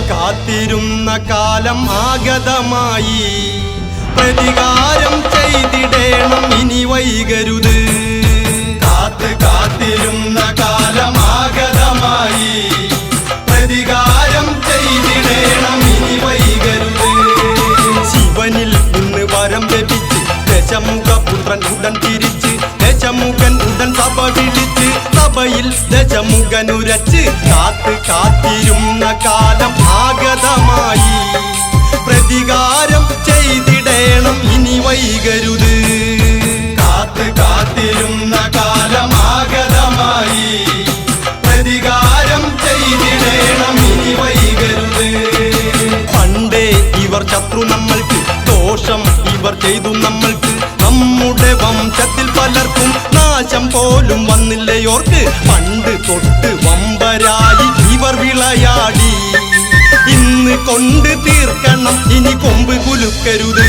കാത്തിരുന്ന കാലം ആഗതമായി പ്രതികാരം ചെയ്തിടേണം ഇനി വൈകരുത് കാത്തിരുന്ന കാലം ആഗതമായി പ്രതികാരം ചെയ്തിടേണം ഇനി വൈകരുത് ശിവനിൽ നിന്ന് വരം ലഭിച്ച് ദശമുഖപുത്രൻ ഉടൻ തിരിച്ച് ദശമുഖൻ ഉടൻ സഭ വിളിച്ച് സഭയിൽ ദശമുഖനുരച്ച് കാത്തിരുന്ന കാലം ആഗതമായി പ്രതികാരം ചെയ്തിടേണം ഇനി വൈകരുത് കാത്തിരുന്ന കാലം ആഗതമായി പ്രതികാരം ചെയ്തിടേണം ഇനി വൈകരുത് പണ്ടേ ഇവർ ശത്രു നമ്മൾക്ക് ദോഷം ഇവർ ചെയ്തു നമ്മൾക്ക് നമ്മുടെ വംശത്തിൽ പലർക്കും നാശം പോലും വന്നില്ലയോർക്ക് പണ്ട് തൊട്ട് വമ്പരായി ഇവർ വിളയാടി ഇന്ന് കൊണ്ട് തീർക്കണം ഇനി കൊമ്പ് കുലുക്കരുത്